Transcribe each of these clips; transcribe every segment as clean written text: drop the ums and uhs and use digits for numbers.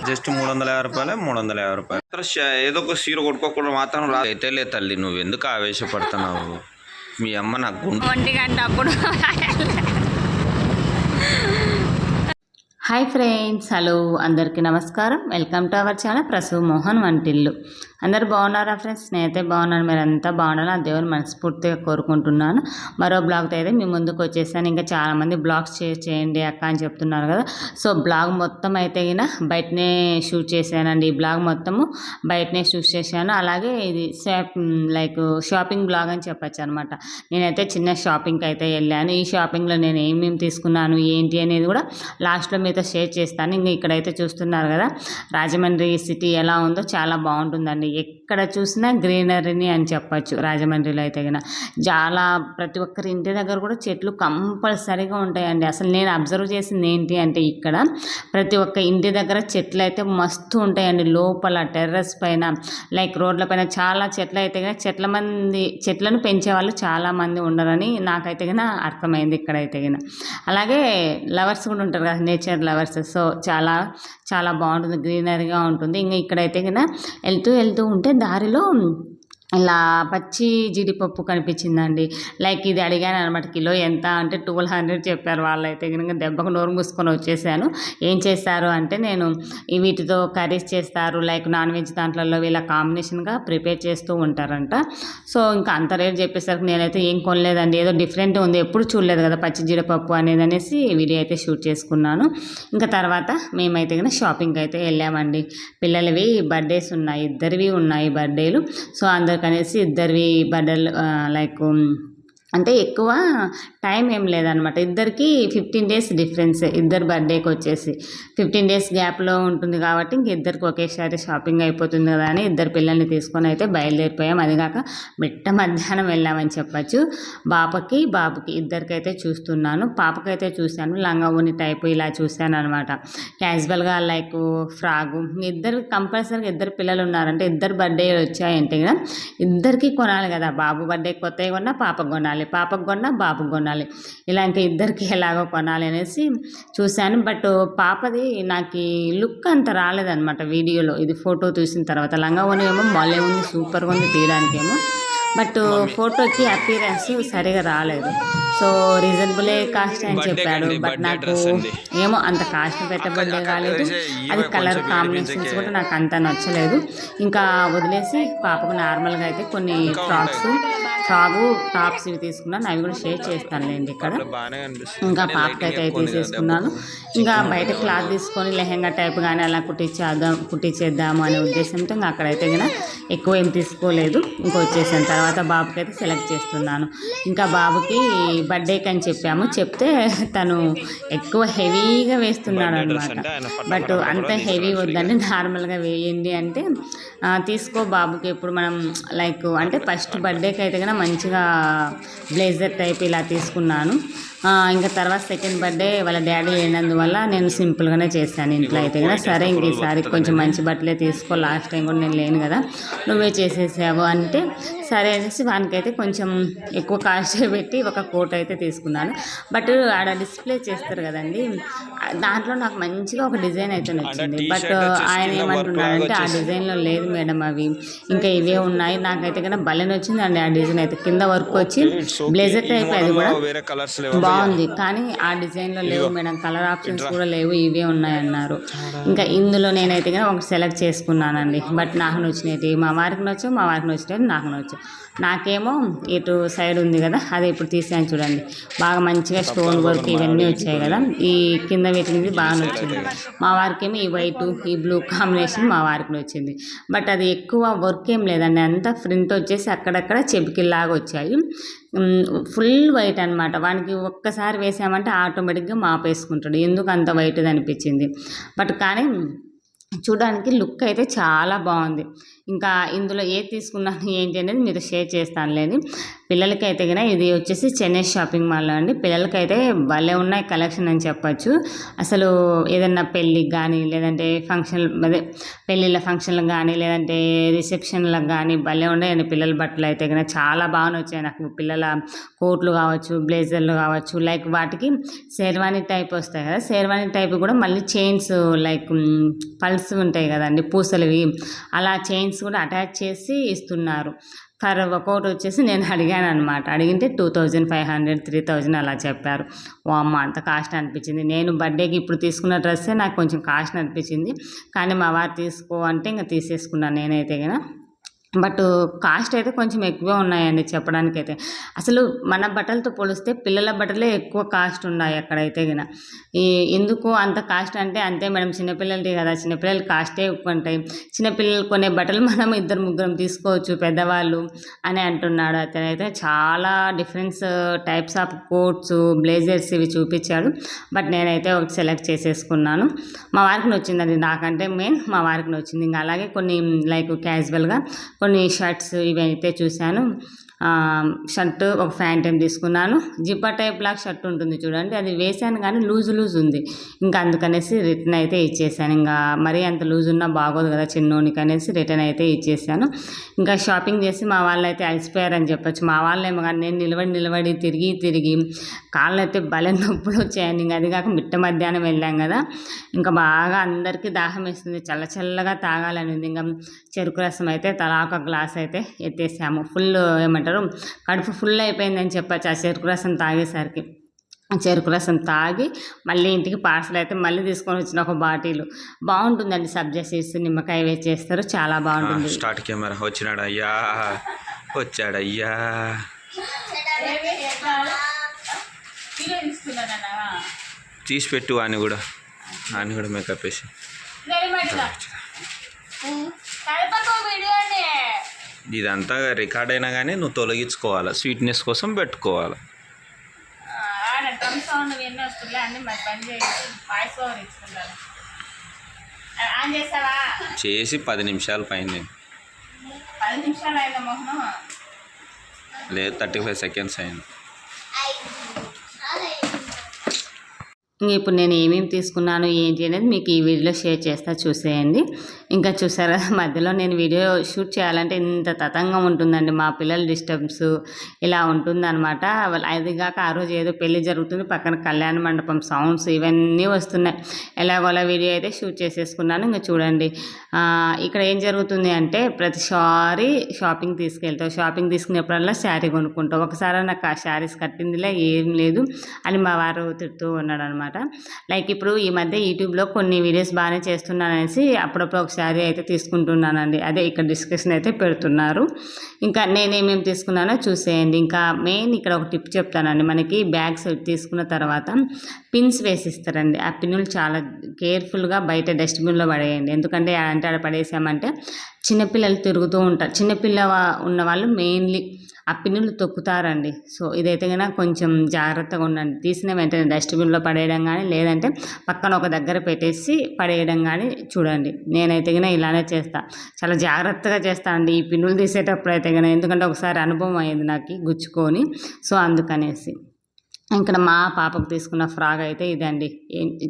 Just 350 రూపాయలే, 350 రూపాయలు. ఏదో ఒక సీర కొట్టుకోకుండా మాత్రం అయితే లే తల్లి, నువ్వు ఎందుకు ఆవేశపడుతున్నావు? మీ అమ్మ నాకు 1 గంట అప్పుడు. హాయ్ ఫ్రెండ్స్, హలో అందరికీ నమస్కారం. Welcome to our channel Prasu Mohan వంటిల్లు. అందరు బాగున్నారా ఫ్రెండ్స్? నేనైతే బాగున్నాను, మీరు అంతా బాగున్నాను, ఆ దేవుని మనస్ఫూర్తిగా కోరుకుంటున్నాను. మరో బ్లాగ్తో అయితే మీ ముందుకు వచ్చేసాను. ఇంకా చాలామంది బ్లాగ్స్ చేయండి అక్క అని చెప్తున్నారు కదా. సో బ్లాగ్ మొత్తం అయితే బయటనే షూట్ చేశానండి. ఈ బ్లాగ్ మొత్తము బయటనే షూట్ చేశాను. అలాగే ఇది లైక్ షాపింగ్ బ్లాగ్ అని చెప్పచ్చు అనమాట. నేనైతే చిన్న షాపింగ్కి అయితే వెళ్ళాను. ఈ షాపింగ్లో నేను ఏమేమి తీసుకున్నాను ఏంటి అనేది కూడా లాస్ట్లో మీతో షేర్ చేస్తాను. ఇంకా ఇక్కడైతే చూస్తున్నారు కదా, రాజమండ్రి సిటీ ఎలా ఉందో చాలా బాగుంటుందండి. ఎక్కడ చూసినా గ్రీనరీని అని చెప్పచ్చు. రాజమండ్రిలో అయితే చాలా ప్రతి ఒక్కరి ఇంటి దగ్గర కూడా చెట్లు కంపల్సరీగా ఉంటాయండి. అసలు నేను అబ్జర్వ్ చేసింది ఏంటి అంటే, ఇక్కడ ప్రతి ఒక్క ఇంటి దగ్గర చెట్లు అయితే మస్తు ఉంటాయండి. లోపల టెర్రస్ పైన లైక్ రోడ్ల పైన చాలా చెట్లు అయితే చెట్లను పెంచే వాళ్ళు చాలామంది ఉండరని నాకైతే అర్థమైంది ఇక్కడైతే అలాగే లవర్స్ కూడా ఉంటారు కదా, నేచర్ లవర్స్. సో చాలా చాలా బాగుంటుంది, గ్రీనరీగా ఉంటుంది. ఇంకా ఇక్కడైతే వెళ్తూ ఉంటే దారిలో ఇలా పచ్చి జీడిపప్పు కనిపించిందండి. లైక్ ఇది అడిగాను అనమాట, కిలో ఎంత అంటే 1200 చెప్పారు వాళ్ళైతే. కనుక దెబ్బకు నోరు మూసుకొని వచ్చేసాను. ఏం చేస్తారు అంటే, నేను వీటితో కర్రీస్ చేస్తారు, లైక్ నాన్ వెజ్ దాంట్లో వీళ్ళ కాంబినేషన్గా ప్రిపేర్ చేస్తూ ఉంటారంట. సో ఇంకా అంత రేట్ చెప్పేసరికి నేనైతే ఏం కొనలేదండి. ఏదో డిఫరెంట్ ఉంది, ఎప్పుడు చూడలేదు కదా పచ్చి జీడిపప్పు అనేది అనేసి వీడియో అయితే షూట్ చేసుకున్నాను. ఇంకా తర్వాత మేమైతే షాపింగ్కి అయితే వెళ్ళామండి. పిల్లలవి బర్త్డేస్ ఉన్నాయి, ఇద్దరివి ఉన్నాయి బర్త్డేలు. సో అందరికనేసి ఇద్దరివి బర్త్డేలు లైక్ అంటే ఎక్కువ టైం ఏం లేదనమాట. ఇద్దరికి 15 days డిఫరెన్స్, ఇద్దరు బర్త్డేకి వచ్చేసి 15 days గ్యాప్లో ఉంటుంది కాబట్టి ఇంక ఇద్దరికి ఒకేసారి షాపింగ్ అయిపోతుంది కదా అని ఇద్దరు పిల్లల్ని తీసుకొని అయితే బయలుదేరిపోయాం. అదిగాక మిట్ట మధ్యాహ్నం వెళ్ళామని చెప్పచ్చు. బాబుకి ఇద్దరికైతే చూస్తున్నాను. పాపకైతే చూశాను లంగా ఓని టైపు ఇలా చూశాను అనమాట. క్యాజువల్గా లైక్ ఫ్రాగు. ఇద్దరు కంపల్సరీగా ఇద్దరు పిల్లలు ఉన్నారంటే, ఇద్దరు బర్త్డేలు వచ్చాయంటే ఇద్దరికి కొనాలి కదా. బాబు బర్త్డే కొత్తగా కొన్నా పాపకు కొనాలి, పాపకు కొన్నా బాబుకు కొనాలి. ఇలా ఇంకా ఇద్దరికి ఎలాగో కొనాలి అనేసి చూశాను. బట్ పాపది నాకు లుక్ అంత రాలేదనమాట వీడియోలో. ఇది ఫోటో చూసిన తర్వాత లంగా ఓని ఏమో మళ్ళీ ఉంది, సూపర్గా ఉంది తీయడానికేమో. బట్ ఫోటోకి అపీరెన్స్ సరిగా రాలేదు. సో రీజనబులే కాస్ట్ అని చెప్పాడు. బట్ నాకు ఏమో అంత కాస్ట్ పెట్టబడ్డే కాలేదు. అది కలర్ కాంబినేషన్స్ కూడా నాకు అంత నచ్చలేదు. ఇంకా వదిలేసి పాపకు నార్మల్గా అయితే కొన్ని ఫ్రాగు టాప్స్ ఇవి తీసుకున్నాను. అవి కూడా షేర్ చేస్తానులేండి ఇక్కడ. ఇంకా పాపకైతే తీసేసుకున్నాను. ఇంకా బయట క్లాత్ తీసుకొని లెహెంగా టైప్ కానీ అలా కుట్టించేద్దాము అనే ఉద్దేశంతో ఇంకా అక్కడైతే ఎక్కువ ఏం తీసుకోలేదు. ఇంకా వచ్చేసాను. తర్వాత బాబుకైతే సెలెక్ట్ చేస్తున్నాను. ఇంకా బాబుకి బర్త్డేకి అని చెప్తే తను ఎక్కువ హెవీగా వేస్తున్నాడు అనమాట. బట్ అంత హెవీ వద్దండి, నార్మల్గా వేయండి అంటే తీసుకో బాబుకి. ఎప్పుడు మనం లైక్ అంటే ఫస్ట్ బర్త్డేకి అయితే మంచిగా బ్లేజర్ టైప్ ఇలా తీసుకున్నాను. ఇంకా తర్వాత సెకండ్ బర్త్డే వాళ్ళ డాడీ లేనందువల్ల నేను సింపుల్గానే చేశాను ఇంట్లో అయితే సరే ఇంక ఈసారి కొంచెం మంచి బట్టలే తీసుకో, లాస్ట్ టైం కూడా నేను లేను కదా నువ్వే చేసేసావు అంటే సరే అనేసి వానికైతే కొంచెం ఎక్కువ కాస్ట్ పెట్టి ఒక కోట్ అయితే తీసుకున్నాను. బట్ ఆడ డిస్ప్లే చేస్తారు కదండి, దాంట్లో నాకు మంచిగా ఒక డిజైన్ అయితే నచ్చింది. బట్ ఆయన ఏమంటున్నాడంటే ఆ డిజైన్లో లేదు మేడం, అవి ఇంకా ఇవే ఉన్నాయి. నాకైతే కన్నా భలే నచ్చిందండి ఆ డిజైన్ అయితే. కింద వర్క్ వచ్చి బ్లేజర్ టైప్, అది కూడా బాగుంది. కానీ ఆ డిజైన్లో లేవు మేడం, కలర్ ఆప్షన్స్ కూడా లేవు, ఇవే ఉన్నాయన్నారు. ఇంకా ఇందులో నేనైతే ఒకటి సెలెక్ట్ చేసుకున్నానండి. బట్ నాకు నచ్చినవి మా వారికి నచ్చావు, మా వారికి నచ్చినవి నాకు నచ్చావు. నాకేమో ఇటు సైడ్ ఉంది కదా, అది ఇప్పుడు తీసాను చూడండి, బాగా మంచిగా స్టోన్ వర్క్ ఇవన్నీ వచ్చాయి కదా. ఈ కింద వీటికి బాగా నచ్చింది. మా వారికి ఏమో ఈ వైట్ ఈ బ్లూ కాంబినేషన్ మా వారికి నచ్చింది. బట్ అది ఎక్కువ వర్క్ ఏం లేదండి, అంతా ప్రింట్ వచ్చేసి అక్కడక్కడ చెబికిల్లాగా వచ్చాయి. ఫుల్ వైట్ అనమాట. వానికి ఒక్కసారి వేసామంటే ఆటోమేటిక్గా మాపేసుకుంటాడు. ఎందుకు అంత వైట్ది అనిపించింది. బట్ కానీ చూడడానికి లుక్ అయితే చాలా బాగుంది. ఇంకా ఇందులో ఏది తీసుకున్నాను ఏంటి అనేది మీరు షేర్ చేస్తానులేండి. పిల్లలకైతే కనుక ఇది వచ్చేసి చెన్నై షాపింగ్ మాల్లో అండి. పిల్లలకైతే భలే ఉన్నాయి కలెక్షన్ అని చెప్పచ్చు. అసలు ఏదన్నా పెళ్ళికి కానీ లేదంటే ఫంక్షన్ అదే పెళ్ళిళ్ళ ఫంక్షన్లకు కానీ లేదంటే రిసెప్షన్లకు కానీ భలే ఉన్నాయండి పిల్లల బట్టలు అయితే కనుక చాలా బాగా వచ్చాయి నాకు. పిల్లల కోట్లు కావచ్చు, బ్లేజర్లు కావచ్చు, లైక్ వాటికి షేర్వాణి టైప్ వస్తాయి కదా, షేర్వాణి టైప్ కూడా మళ్ళీ చైన్స్ లైక్ పల్స్ ఉంటాయి కదండి పూసలవి, అలా చైన్స్ కూడా అటాచ్ చేసి ఇస్తున్నారు. ఫర్ ఒక్కొక్కటి వచ్చేసి నేను అడిగాను అనమాట. అడిగితే 2500 3000 అలా చెప్పారు. అమ్మ అంత కాస్ట్ అనిపించింది. నేను బర్త్డేకి ఇప్పుడు తీసుకున్న డ్రెస్సే నాకు కొంచెం కాస్ట్ అనిపించింది. కానీ మా వారు తీసుకో అంటే ఇంకా తీసేసుకున్నాను నేనైతే కనుక. బట్ కాస్ట్ అయితే కొంచెం ఎక్కువే ఉన్నాయండి చెప్పడానికైతే. అసలు మన బట్టలతో పోలిస్తే పిల్లల బట్టలే ఎక్కువ కాస్ట్ ఉన్నాయి అక్కడైతే గిన. ఎందుకు అంత కాస్ట్ అంటే అంతే మేడం, చిన్నపిల్లలది కదా, చిన్నపిల్లల కాస్టే ఎక్కువ ఉంటాయి. చిన్నపిల్లలు కొనే బట్టలు మనం 2-3 తీసుకోవచ్చు పెద్దవాళ్ళు అని అంటున్నాడు అతనైతే. చాలా difference types of coats, blazers ఇవి చూపించాడు. బట్ నేనైతే ఒకటి సెలెక్ట్ చేసేసుకున్నాను. మా వారికి నచ్చిందండి, నాకంటే మెయిన్ మా వారికి నచ్చింది. ఇంకా అలాగే కొన్ని లైక్ క్యాజువల్గా కొన్ని షర్ట్స్ ఇవి అయితే చూశాను. షర్ట్ ఒక ప్యాంట్ ఏం తీసుకున్నాను. జిప్పర్ టైప్ లాగా షర్ట్ ఉంటుంది చూడండి, అది వేసాను కానీ లూజ్ ఉంది. ఇంకా అందుకనేసి రిటర్న్ అయితే ఇచ్చేసాను. ఇంకా మరీ అంత లూజ్ ఉన్నా బాగోదు కదా చిన్నోనికి అనేసి రిటర్న్ అయితే ఇచ్చేసాను. ఇంకా షాపింగ్ చేసి మా వాళ్ళు అయితే అలసిపోయారని చెప్పొచ్చు. మా వాళ్ళేమో కానీ నేను నిలబడి తిరిగి కాళ్ళు అయితే భలే నొప్పులు వచ్చాయండి. ఇంకా అది కాక మిట్ట మధ్యాహ్నం వెళ్ళాం కదా, ఇంకా బాగా అందరికీ దాహం వేస్తుంది, చల్లగా తాగాలని ఉంది. ఇంకా చెరుకు రసం అయితే తలా ఒక గ్లాస్ అయితే ఎత్తేసాము. ఫుల్ ఏమంటారు కడుపు ఫుల్ అయిపోయిందని చెప్పచ్చు ఆ చెరుకు రసం తాగేసరికి. చెరుకు రసం తాగి మళ్ళీ ఇంటికి పార్సల్ అయితే మళ్ళీ తీసుకొని వచ్చిన ఒక బాటిల్. బాగుంటుందండి, సబ్జా సీడ్స్ నిమ్మకాయ వేసి చేస్తారు, చాలా బాగుంటుంది. స్టార్ట్ కెమెరా వచ్చాడయ్యా. తీసి పెట్టు అని కూడా మేకప్ వేసి. ఇదంతా రికార్డ్ అయినా కానీ నువ్వు తొలగించుకోవాలి, స్వీట్నెస్ కోసం పెట్టుకోవాలి. చేసి 10 నిమిషాల పైన లేదు 35 సెకండ్స్ అయింది. ఇప్పుడు నేను ఏమేమి తీసుకున్నాను ఏంటి అనేది మీకు ఈ వీడియోలో షేర్ చేస్తా, చూసేయండి. ఇంకా చూసారా మధ్యలో నేను వీడియో షూట్ చేయాలంటే ఇంత తతంగం ఉంటుందండి, మా పిల్లల డిస్టర్బెన్స్ ఇలా ఉంటుందన్నమాట. అది కాక ఆ రోజు ఏదో పెళ్లి జరుగుతుంది, పక్కన కళ్యాణ మండపం సౌండ్స్ ఇవన్నీ వస్తున్నాయి. ఎలాగోలా వీడియో అయితే షూట్ చేసేసుకున్నాను. ఇంకా చూడండి ఇక్కడ ఏం జరుగుతుంది అంటే ప్రతిసారి షాపింగ్ తీసుకునేప్పుడల్లా శారీ కొనుక్కుంటాం. ఒకసారి నాకు ఆ శారీస్ కట్టిందిలే ఏం లేదు అని మా వారు తిడుతూ ఉన్నాడు అనమాట. లైక్ ఇప్పుడు ఈ మధ్య యూట్యూబ్లో కొన్ని వీడియోస్ బాగానే చేస్తున్నాను అనేసి అప్పుడప్పుడు ఒక శారీ అయితే తీసుకుంటున్నానండి. అదే ఇక్కడ డిస్కషన్ అయితే పెడుతున్నారు. ఇంకా నేనేమేమి తీసుకున్నానో చూసేయండి. ఇంకా మెయిన్ ఇక్కడ ఒక టిప్ చెప్తానండి. మనకి బ్యాగ్స్ తీసుకున్న తర్వాత పిన్స్ వేసిస్తారండి. ఆ పిన్నులు చాలా కేర్ఫుల్గా బయట డస్ట్బిన్లో పడేయండి. ఎందుకంటే అంటే ఆడ పడేసామంటే చిన్నపిల్లలు తిరుగుతూ ఉంటారు. చిన్నపిల్ల ఉన్న వాళ్ళు మెయిన్లీ ఆ పిన్నులు తొక్కుతారండి. సో ఇదైతే కనుక కొంచెం జాగ్రత్తగా ఉండండి. తీసిన వెంటనే డస్ట్బిన్లో పడేయడం కానీ లేదంటే పక్కన ఒక దగ్గర పెట్టేసి పడేయడం కానీ చూడండి. నేనైతే కనుక ఇలానే చేస్తాను, చాలా జాగ్రత్తగా చేస్తానండి ఈ పిన్నులు తీసేటప్పుడు అయితే కనుక. ఎందుకంటే ఒకసారి అనుభవం అయ్యింది నాకు గుచ్చుకొని. సో అందుకనేసి ఇక్కడ మా పాపకు తీసుకున్న ఫ్రాక్ అయితే ఇదండి.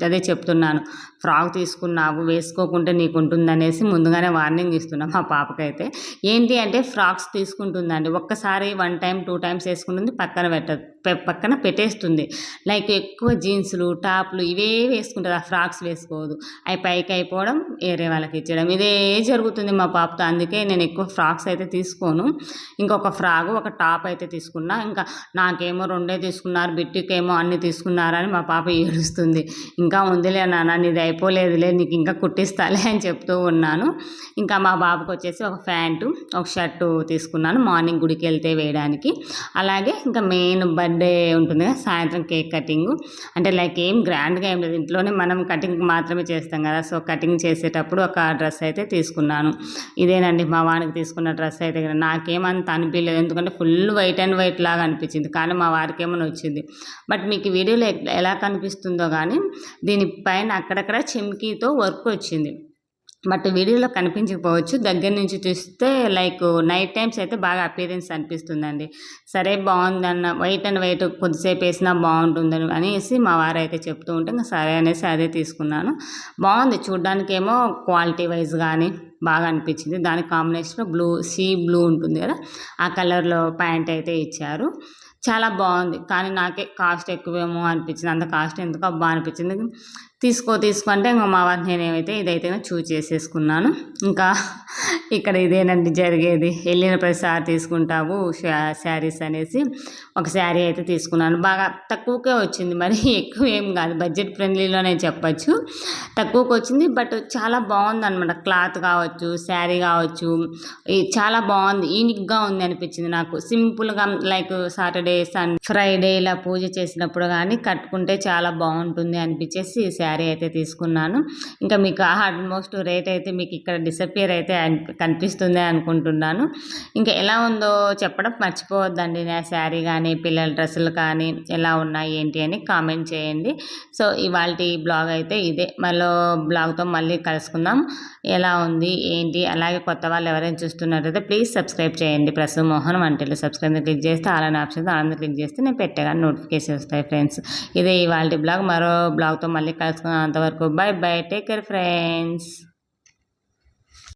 అదే చెప్తున్నాను, ఫ్రాక్ తీసుకున్నావు వేసుకోకుంటే నీకు ఉంటుందనేసి ముందుగానే వార్నింగ్ ఇస్తున్నాం మా పాపకైతే. ఏంటి అంటే ఫ్రాక్స్ తీసుకుంటుందండి, ఒక్కసారి 1 టైం 2 టైమ్స్ వేసుకుంటుంది, పక్కన పెట్టేస్తుంది. లైక్ ఎక్కువ జీన్సులు టాప్లు ఇవే వేసుకుంటుంది, ఆ ఫ్రాక్స్ వేసుకోదు. అవి పైకి అయిపోవడం వేరే వాళ్ళకి ఇచ్చడం ఇదే జరుగుతుంది మా పాపతో. అందుకే నేను ఎక్కువ ఫ్రాక్స్ అయితే తీసుకోను. ఇంకొక ఫ్రాక్ ఒక టాప్ అయితే తీసుకున్నా. ఇంకా నాకేమో 2 తీసుకున్నారు, బిట్టుకేమో అన్ని తీసుకున్నారని మా పాప ఏడుస్తుంది. ఇంకా ఉందిలే నాన్న నీది అయిపోలేదులే, నీకు ఇంకా కుట్టిస్తాలే అని చెప్తూ ఉన్నాను. ఇంకా మా బాబుకి వచ్చేసి ఒక ప్యాంటు ఒక షర్టు తీసుకున్నాను మార్నింగ్ గుడికి వెళ్తే వేయడానికి. అలాగే ఇంకా మెయిన్ బర్త్డే ఉంటుంది కదా, సాయంత్రం కేక్ కటింగ్. అంటే లైక్ ఏం గ్రాండ్గా ఏం లేదు, ఇంట్లోనే మనం కటింగ్ మాత్రమే చేస్తాం కదా. సో కటింగ్ చేసేటప్పుడు ఒక డ్రెస్ అయితే తీసుకున్నాను. ఇదేనండి మా వానికి తీసుకున్న డ్రెస్ అయితే కదా. నాకేమంత అనిపించలేదు, ఎందుకంటే ఫుల్ వైట్ అండ్ వైట్ లాగా అనిపించింది, కానీ మా వారికి ఏమో వచ్చింది. బట్ మీకు వీడియోలో ఎలా కనిపిస్తుందో కానీ దీనిపైన అక్కడక్కడ చెమ్కీతో వర్క్ వచ్చింది. బట్ వీడియోలో కనిపించకపోవచ్చు. దగ్గర నుంచి చూస్తే లైక్ నైట్ టైమ్స్ అయితే బాగా అపియరెన్స్ అనిపిస్తుందండి. సరే బాగుందన్న వైట్ అండ్ వైట్ కొద్దిసేపు వేసినా బాగుంటుందని అనేసి మా వారైతే చెప్తూ ఉంటే ఇంకా సరే అనేసి అదే తీసుకున్నాను. బాగుంది చూడ్డానికేమో క్వాలిటీ వైజ్ కానీ బాగా అనిపించింది. దాని కాంబినేషన్లో సీ బ్లూ ఉంటుంది కదా, ఆ కలర్లో ప్యాంట్ అయితే ఇచ్చారు. చాలా బాగుంది. కానీ నాకే కాస్ట్ ఎక్కువేమో అనిపించింది. అంత కాస్ట్ ఎందుకు అబ్బా అనిపించింది. తీసుకో అంటే ఇంకా మా వారికి నేనేమైతే ఇదైతే చూజ్ చేసేసుకున్నాను. ఇంకా ఇక్కడ ఇదేనండి జరిగేది. వెళ్ళిన ప్రతిసారి తీసుకుంటావు శారీస్ అనేసి ఒక శారీ అయితే తీసుకున్నాను. బాగా తక్కువకే వచ్చింది, మరి ఎక్కువ ఏం కాదు, బడ్జెట్ ఫ్రెండ్లీలోనే చెప్పచ్చు. తక్కువకి వచ్చింది, బట్ చాలా బాగుంది అనమాట. క్లాత్ కావచ్చు, శారీ కావచ్చు, చాలా బాగుంది. యూనిక్గా ఉంది అనిపించింది నాకు. సింపుల్గా లైక్ సాటర్డే ఫ్రైడే ఇలా పూజ చేసినప్పుడు కానీ కట్టుకుంటే చాలా బాగుంటుంది అనిపించేసి శారీ అయితే తీసుకున్నాను. ఇంకా మీకు ఆల్మోస్ట్ రేట్ అయితే మీకు ఇక్కడ డిసపియర్ అయితే కనిపిస్తుంది అనుకుంటున్నాను. ఇంకా ఎలా ఉందో చెప్పడం మర్చిపోవద్దండి. నా శారీ కానీ పిల్లల డ్రెస్సులు కానీ ఎలా ఉన్నాయి ఏంటి అని కామెంట్ చేయండి. సో ఇవాళ బ్లాగ్ అయితే ఇదే. మళ్ళీ బ్లాగ్తో మళ్ళీ కలుసుకుందాం. ఎలా ఉంది ఏంటి, అలాగే కొత్త వాళ్ళు ఎవరైనా చూస్తున్నట్టయితే ప్లీజ్ సబ్స్క్రైబ్ చేయండి. ప్రసు మోహన్ వంటిల్లు సబ్స్క్రైబ్ క్లిక్ చేస్తే అలానే ఆప్షన్స్ ఆనంద క్లిక్ చేస్తే నేను పెట్టగానే నోటిఫికేషన్ వస్తాయి ఫ్రెండ్స్. ఇదే ఇవాళ బ్లాగ్. మరో బ్లాగ్తో మళ్ళీ కలుసుకుందాం. అంతవరకు by by, take care friends.